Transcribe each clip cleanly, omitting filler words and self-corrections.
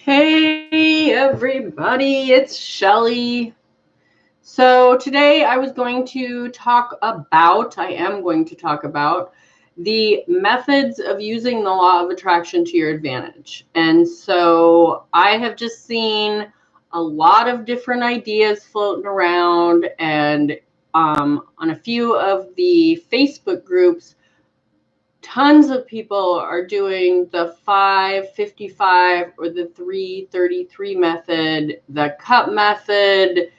Hey everybody, it's Shelly. So today I am going to talk about the methods of using the law of attraction to your advantage. And so I have just seen a lot of different ideas floating around, and on a few of the Facebook groups, tons of people are doing the 555 or the 333 method, the cup method,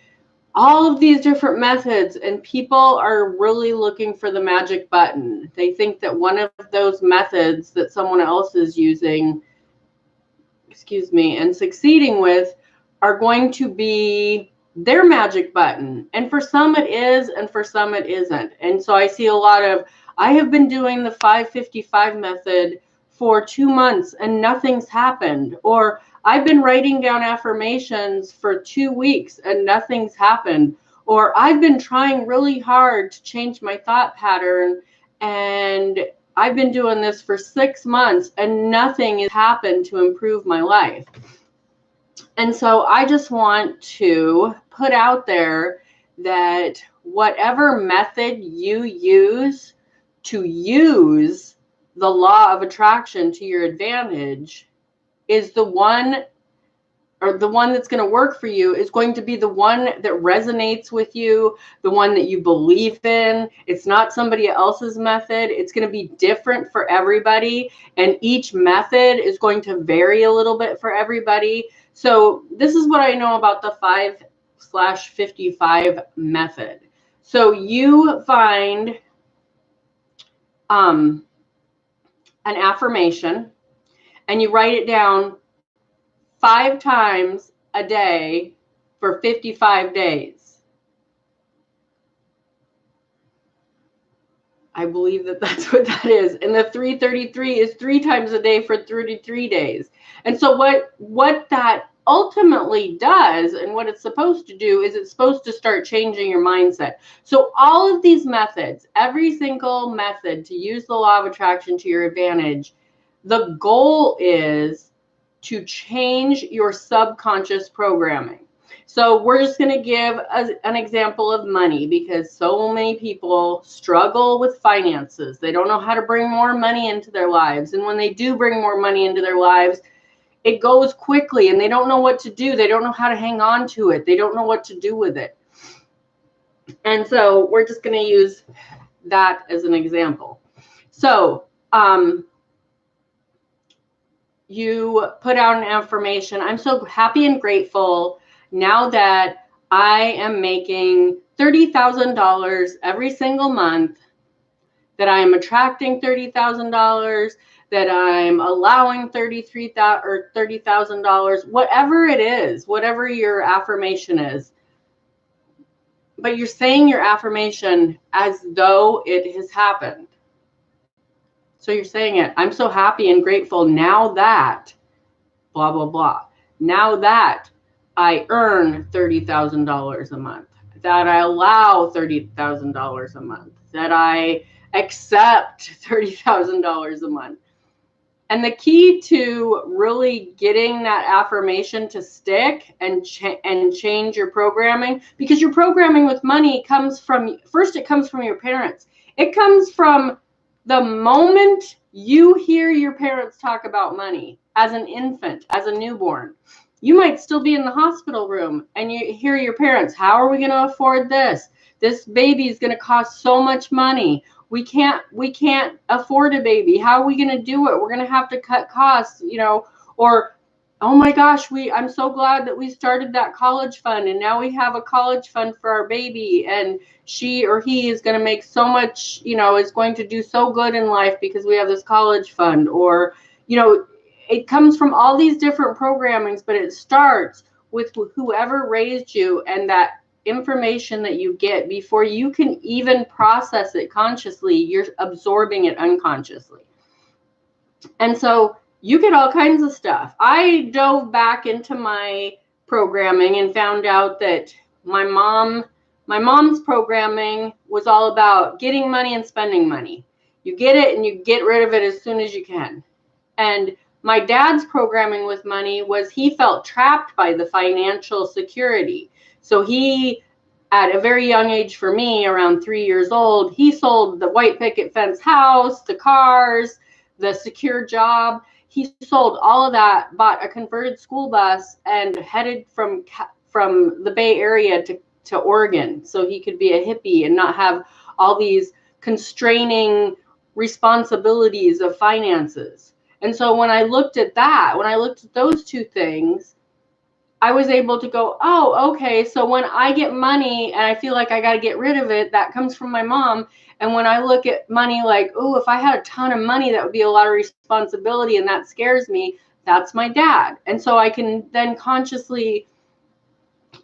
all of these different methods, and people are really looking for the magic button. They think that one of those methods that someone else is using, and succeeding with are going to be their magic button. And for some it is, and for some it isn't. And so I see a lot of, I have been doing the 555 method for 2 months and nothing's happened. Or I've been writing down affirmations for 2 weeks and nothing's happened. Or I've been trying really hard to change my thought pattern, and I've been doing this for 6 months and nothing has happened to improve my life. And so I just want to put out there that whatever method you use to use the law of attraction to your advantage is the one, or the one that's going to work for you is going to be the one that resonates with you, the one that you believe in. It's not somebody else's method. It's going to be different for everybody, and each method is going to vary a little bit for everybody. So this is what I know about the 5/55 method. So you find an affirmation and you write it down 5 times a day for 55 days. I believe that that's what that is. And the 333 is 3 times a day for 33 days. And so what that ultimately does, and what it's supposed to do, is it's supposed to start changing your mindset. So all of these methods, every single method to use the law of attraction to your advantage, the goal is to change your subconscious programming. So we're just going to give an example of money, because so many people struggle with finances. They don't know how to bring more money into their lives. And when they do bring more money into their lives, it goes quickly and they don't know what to do. They don't know how to hang on to it. They don't know what to do with it. And so we're just going to use that as an example. So, you put out an affirmation. I'm so happy and grateful now that I am making $30,000 every single month, that I am attracting $30,000, that I'm allowing $30,000, whatever it is, whatever your affirmation is. But you're saying your affirmation as though it has happened. So you're saying it, I'm so happy and grateful now that blah, blah, blah. Now that I earn $30,000 a month, that I allow $30,000 a month, that I accept $30,000 a month. And the key to really getting that affirmation to stick and change your programming, because your programming with money comes from, first it comes from your parents. It comes from the moment you hear your parents talk about money as an infant, as a newborn. You might still be in the hospital room and you hear your parents, how are we going to afford this? This baby is going to cost so much money. We can't afford a baby. How are we going to do it? We're going to have to cut costs, or, oh my gosh, I'm so glad that we started that college fund, and now we have a college fund for our baby, and she or he is going to make so much, is going to do so good in life because we have this college fund. Or, it comes from all these different programmings, but it starts with whoever raised you, and that information that you get before you can even process it consciously, you're absorbing it unconsciously. And so you get all kinds of stuff. I dove back into my programming and found out that my mom's programming was all about getting money and spending money. You get it and you get rid of it as soon as you can. And My dad's programming with money was he felt trapped by the financial security. So he, at a very young age for me, around 3 years old, he sold the white picket fence house, the cars, the secure job. He sold all of that, bought a converted school bus, and headed from the Bay Area to Oregon so he could be a hippie and not have all these constraining responsibilities of finances. And so when I looked at that, when I looked at those two things, I was able to go, oh, okay, so when I get money and I feel like I got to get rid of it, that comes from my mom. And when I look at money like, oh, if I had a ton of money, that would be a lot of responsibility and that scares me, that's my dad. And so I can then consciously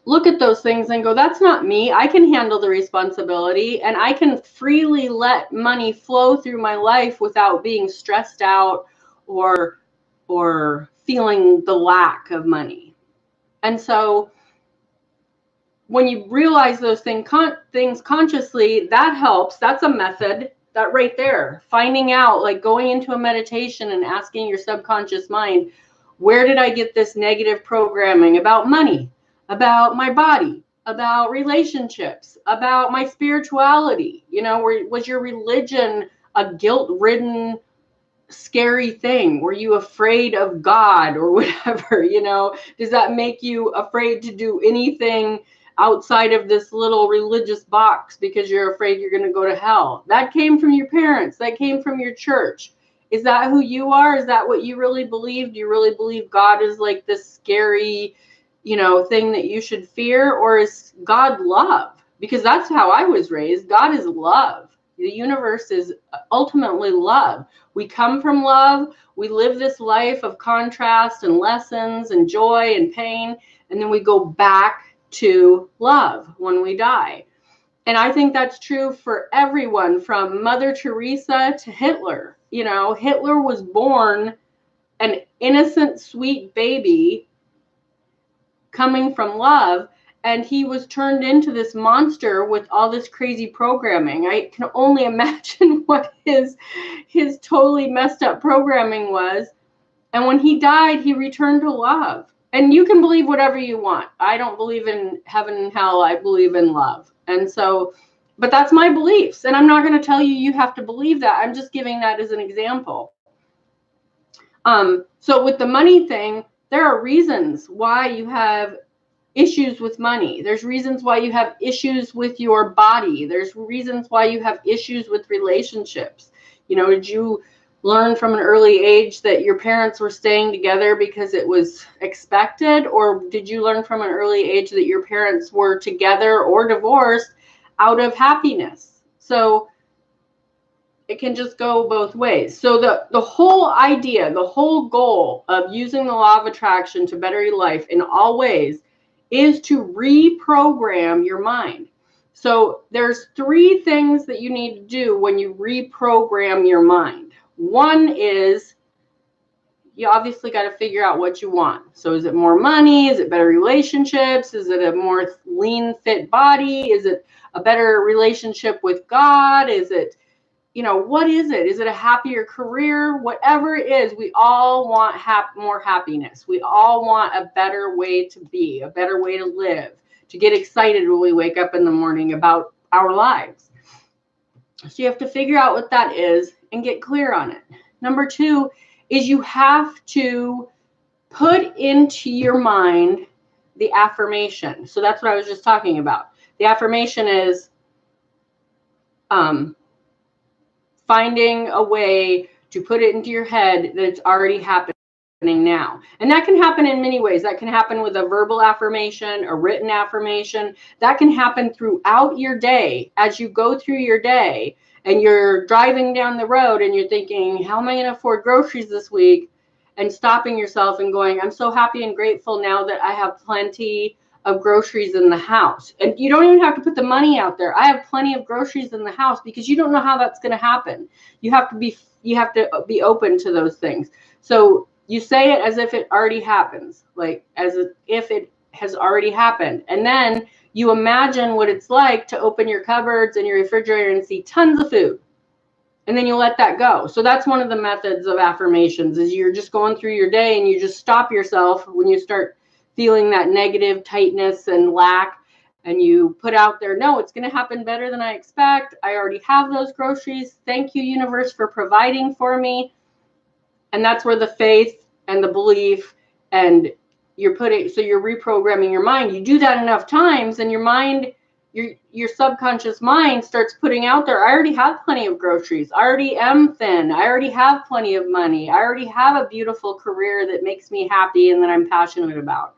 look at those things and go, that's not me. I can handle the responsibility and I can freely let money flow through my life without being stressed out or feeling the lack of money. And so when you realize those things consciously, that helps. That's a method, that right there. Finding out, like going into a meditation and asking your subconscious mind, where did I get this negative programming about money, about my body, about relationships, about my spirituality? You know, was your religion a guilt-ridden, scary thing? Were you afraid of God or whatever? You know, does that make you afraid to do anything outside of this little religious box because you're afraid you're going to go to hell? That came from your parents. That came from your church. Is that who you are? Is that what you really believe? Do you really believe God is like this scary, you know, thing that you should fear? Or is God love? Because that's how I was raised. God is love. The universe is ultimately love. We come from love. We live this life of contrast and lessons and joy and pain. And then we go back to love when we die. And I think that's true for everyone, from Mother Teresa to Hitler. You know, Hitler was born an innocent, sweet baby coming from love. And he was turned into this monster with all this crazy programming. I can only imagine what his totally messed up programming was. And when he died, he returned to love. And you can believe whatever you want. I don't believe in heaven and hell. I believe in love. And so, but that's my beliefs. And I'm not going to tell you you have to believe that. I'm just giving that as an example. So with the money thing, there are reasons why you have issues with money. There's reasons why you have issues with your body. There's reasons why you have issues with relationships. You know, did you learn from an early age that your parents were staying together because it was expected? Or did you learn from an early age that your parents were together or divorced out of happiness? So it can just go both ways. So the whole idea, the whole goal of using the law of attraction to better your life in all ways is to reprogram your mind. So there's 3 things that you need to do when you reprogram your mind. One is you obviously got to figure out what you want. So is it more money? Is it better relationships? Is it a more lean, fit body? Is it a better relationship with God? Is it, you know, what is it? Is it a happier career? Whatever it is, we all want more happiness. We all want a better way to be, a better way to live, to get excited when we wake up in the morning about our lives. So you have to figure out what that is and get clear on it. Number 2 is you have to put into your mind the affirmation. So that's what I was just talking about. The affirmation is finding a way to put it into your head that it's already happening now. And that can happen in many ways. That can happen with a verbal affirmation, a written affirmation. That can happen throughout your day. As you go through your day and you're driving down the road and you're thinking, how am I going to afford groceries this week? And stopping yourself and going, I'm so happy and grateful now that I have plenty of groceries in the house. And you don't even have to put the money out there. I have plenty of groceries in the house, because you don't know how that's going to happen. You have to be open to those things. So you say it as if it already happens, like as if it has already happened. And then you imagine what it's like to open your cupboards and your refrigerator and see tons of food. And then you let that go. So that's one of the methods of affirmations, is you're just going through your day and you just stop yourself when you start feeling that negative tightness and lack, and you put out there, no, it's going to happen better than I expect. I already have those groceries. Thank you, universe, for providing for me. And that's where the faith and the belief, and you're reprogramming your mind. You do that enough times and your mind, your subconscious mind starts putting out there, I already have plenty of groceries. I already am thin. I already have plenty of money. I already have a beautiful career that makes me happy and that I'm passionate about.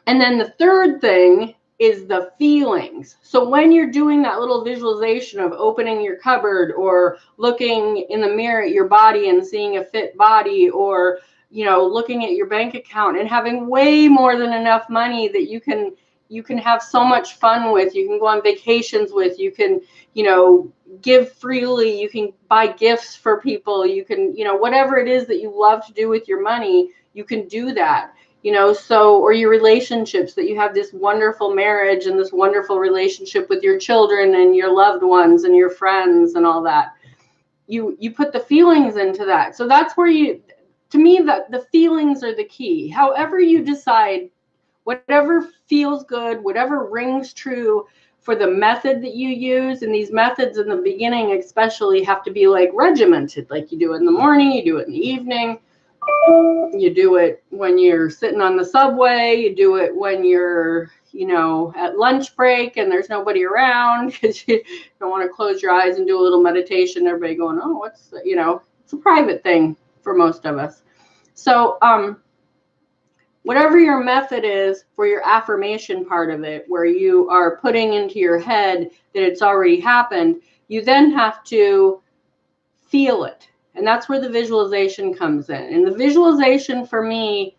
And then the third thing is the feelings. So when you're doing that little visualization of opening your cupboard or looking in the mirror at your body and seeing a fit body, or, looking at your bank account and having way more than enough money that you can have so much fun with, you can go on vacations with, you can, give freely, you can buy gifts for people, you can, whatever it is that you love to do with your money, you can do that. Or your relationships, that you have this wonderful marriage and this wonderful relationship with your children and your loved ones and your friends and all that. You put the feelings into that. So that's where to me, that the feelings are the key. However you decide, whatever feels good, whatever rings true for the method that you use. And these methods in the beginning especially have to be like regimented, like you do it in the morning, you do it in the evening. You do it when you're sitting on the subway. You do it when you're, at lunch break and there's nobody around, because you don't want to close your eyes and do a little meditation. Everybody going, oh, it's a private thing for most of us. So whatever your method is for your affirmation part of it, where you are putting into your head that it's already happened, you then have to feel it. And that's where the visualization comes in. And the visualization for me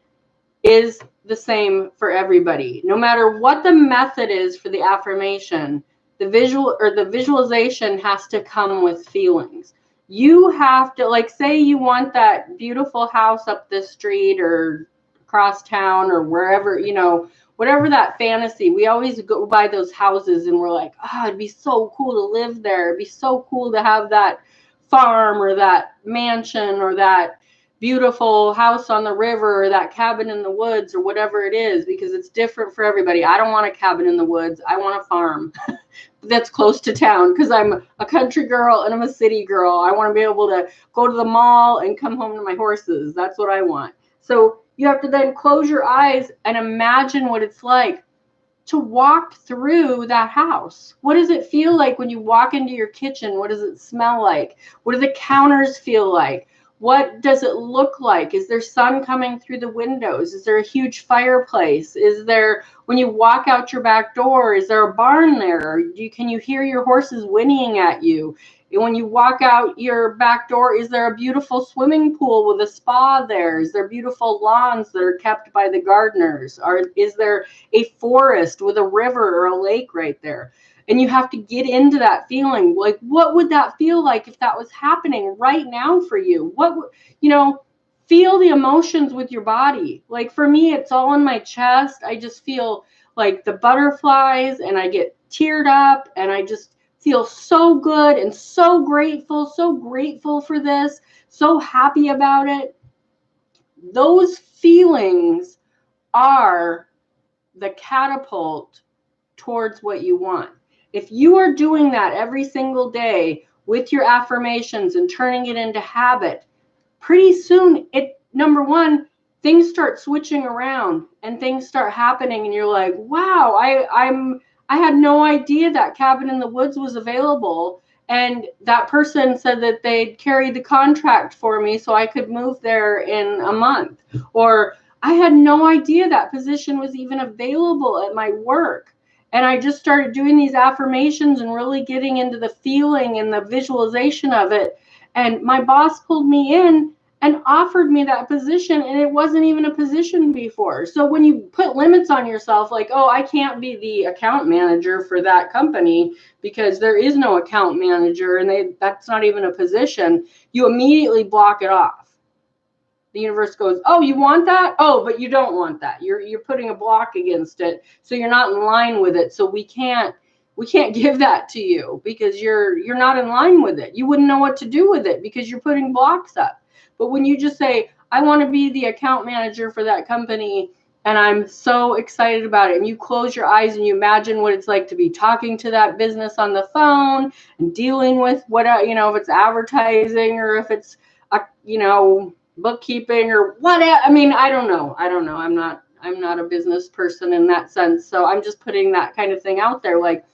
is the same for everybody. No matter what the method is for the affirmation, the visualization has to come with feelings. You have to, like, say you want that beautiful house up the street or across town or wherever, whatever that fantasy. We always go by those houses and we're like, it'd be so cool to live there. It'd be so cool to have that farm or that mansion or that beautiful house on the river or that cabin in the woods or whatever it is, because it's different for everybody. I don't want a cabin in the woods. I want a farm that's close to town, because I'm a country girl and I'm a city girl. I want to be able to go to the mall and come home to my horses. That's what I want. So you have to then close your eyes and imagine what it's like to walk through that house. What does it feel like when you walk into your kitchen? What does it smell like? What do the counters feel like? What does it look like? Is there sun coming through the windows? Is there a huge fireplace? Is there, when you walk out your back door, is there a barn there? Can you hear your horses whinnying at you? And when you walk out your back door, is there a beautiful swimming pool with a spa there? Is there beautiful lawns that are kept by the gardeners? Or is there a forest with a river or a lake right there? And you have to get into that feeling. Like, what would that feel like if that was happening right now for you? Feel the emotions with your body. Like, for me, it's all in my chest. I just feel like the butterflies and I get teared up and I just feel so good and so grateful for this, so happy about it. Those feelings are the catapult towards what you want. If you are doing that every single day with your affirmations and turning it into habit, pretty soon, number one, things start switching around and things start happening and you're like, wow, I had no idea that cabin in the woods was available. And that person said that they'd carried the contract for me so I could move there in a month. Or I had no idea that position was even available at my work. And I just started doing these affirmations and really getting into the feeling and the visualization of it. And my boss pulled me in and offered me that position, and it wasn't even a position before. So when you put limits on yourself, like, oh, I can't be the account manager for that company because there is no account manager and that's not even a position, you immediately block it off. The universe goes, oh, you want that? Oh, but you don't want that. You're putting a block against it. So you're not in line with it. So we can't We can't give that to you because you're not in line with it. You wouldn't know what to do with it because you're putting blocks up. But when you just say, I want to be the account manager for that company, and I'm so excited about it, and you close your eyes and you imagine what it's like to be talking to that business on the phone and dealing with what, if it's advertising or if it's, bookkeeping or whatever. I mean, I don't know. I'm not a business person in that sense. So I'm just putting that kind of thing out there. Like,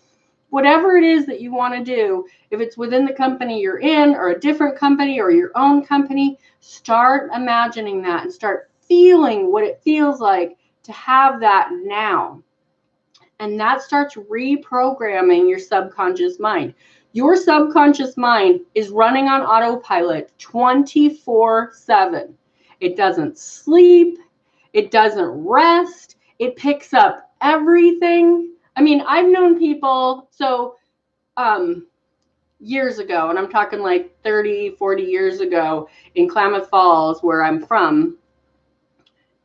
whatever it is that you want to do, if it's within the company you're in or a different company or your own company, start imagining that and start feeling what it feels like to have that now. And that starts reprogramming your subconscious mind. Your subconscious mind is running on autopilot 24/7. It doesn't sleep. It doesn't rest. It picks up everything. I mean, I've known people, so years ago, and I'm talking like 30, 40 years ago in Klamath Falls, where I'm from,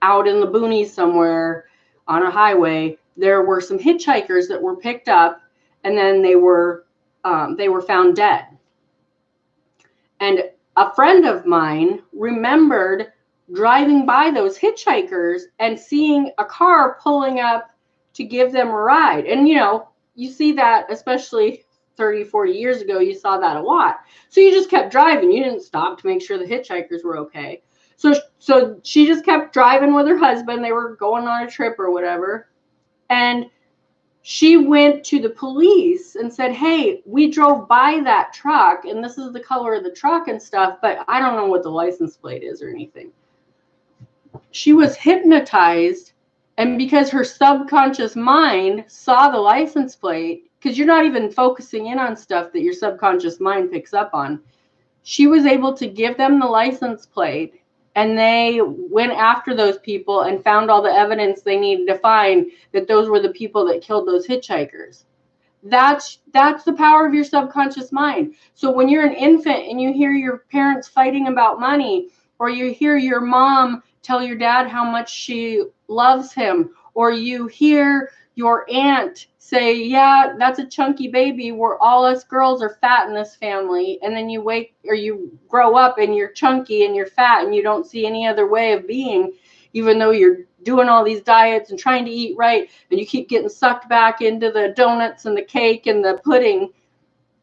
out in the boonies somewhere on a highway, there were some hitchhikers that were picked up, and then they were found dead. And a friend of mine remembered driving by those hitchhikers and seeing a car pulling up to give them a ride. And, you see that, especially 30, 40 years ago, you saw that a lot. So you just kept driving. You didn't stop to make sure the hitchhikers were okay. So she just kept driving with her husband. They were going on a trip or whatever. And she went to the police and said, hey, we drove by that truck, and this is the color of the truck and stuff, but I don't know what the license plate is or anything. She was hypnotized, and because her subconscious mind saw the license plate, because you're not even focusing in on stuff that your subconscious mind picks up on, she was able to give them the license plate, and they went after those people and found all the evidence they needed to find that those were the people that killed those hitchhikers. That's the power of your subconscious mind. So when you're an infant and you hear your parents fighting about money, or you hear your mom tell your dad how much she loves him, or you hear your aunt say, yeah, that's a chunky baby, we're all us girls are fat in this family, and then you grow up and you're chunky and you're fat and you don't see any other way of being, even though you're doing all these diets and trying to eat right, and you keep getting sucked back into the donuts and the cake and the pudding.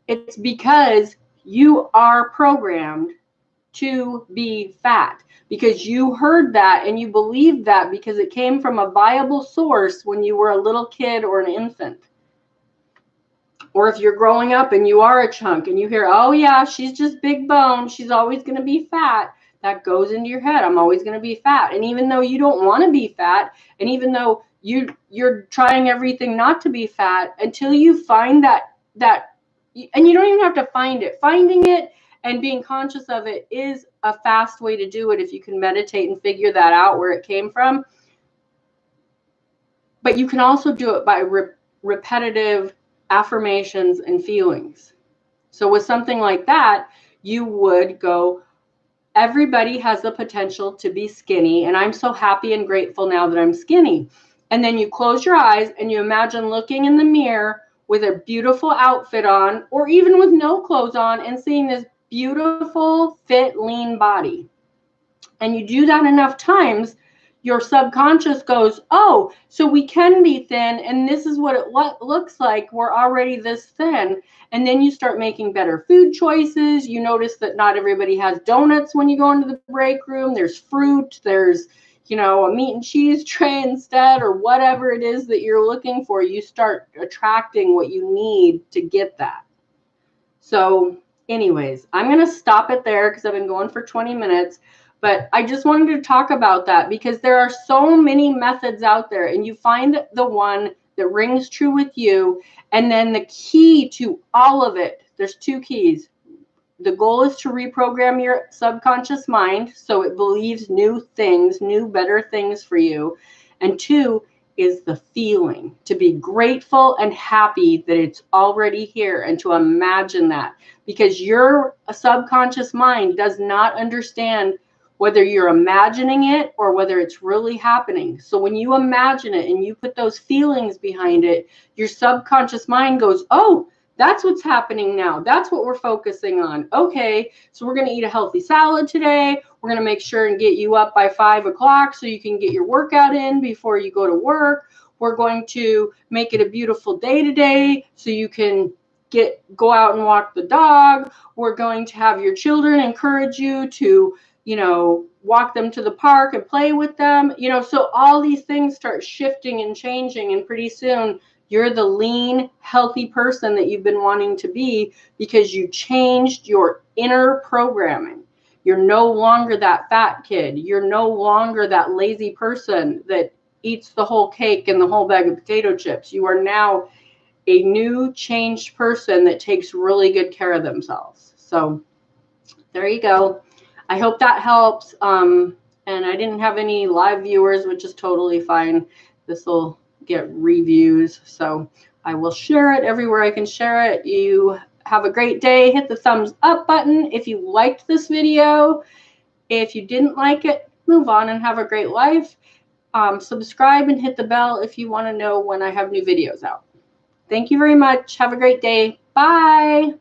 It's because you are programmed to be fat, because you heard that and you believed that because it came from a viable source when you were a little kid or an infant. Or if you're growing up and you are a chunk and you hear, oh yeah, she's just big bone, she's always going to be fat, that goes into your head. I'm always going to be fat. And even though you don't want to be fat, and even though you're trying everything not to be fat, until you find that, and you don't even have to find it. Finding it and being conscious of it is a fast way to do it if you can meditate and figure that out, where it came from. But you can also do it by repetitive affirmations and feelings. So with something like that, you would go, everybody has the potential to be skinny, and I'm so happy and grateful now that I'm skinny. And then you close your eyes and you imagine looking in the mirror with a beautiful outfit on, or even with no clothes on, and seeing this beautiful, fit, lean body. And you do that enough times, your subconscious goes, oh, so we can be thin, and this is what it looks like. We're already this thin. And then you start making better food choices. You notice that not everybody has donuts when you go into the break room. There's fruit. There's, a meat and cheese tray instead, or whatever it is that you're looking for. You start attracting what you need to get that. So anyways, I'm going to stop it there because I've been going for 20 minutes. But I just wanted to talk about that because there are so many methods out there, and you find the one that rings true with you. And then the key to all of it, there's two keys. The goal is to reprogram your subconscious mind so it believes new things, new, better things for you. And two is the feeling, to be grateful and happy that it's already here, and to imagine that, because your subconscious mind does not understand whether you're imagining it or whether it's really happening. So when you imagine it and you put those feelings behind it, your subconscious mind goes, oh, that's what's happening now. That's what we're focusing on. Okay, so we're going to eat a healthy salad today. We're going to make sure and get you up by 5 o'clock so you can get your workout in before you go to work. We're going to make it a beautiful day today so you can go out and walk the dog. We're going to have your children encourage you to, walk them to the park and play with them. So all these things start shifting and changing, and pretty soon you're the lean, healthy person that you've been wanting to be because you changed your inner programming. You're no longer that fat kid. You're no longer that lazy person that eats the whole cake and the whole bag of potato chips. You are now a new, changed person that takes really good care of themselves. So there you go. I hope that helps. And I didn't have any live viewers, which is totally fine. This will get reviews, so I will share it everywhere I can share it. You have a great day. Hit the thumbs up button if you liked this video. If you didn't like it, move on and have a great life. Subscribe and hit the bell if you want to know when I have new videos out. Thank you very much. Have a great day. Bye.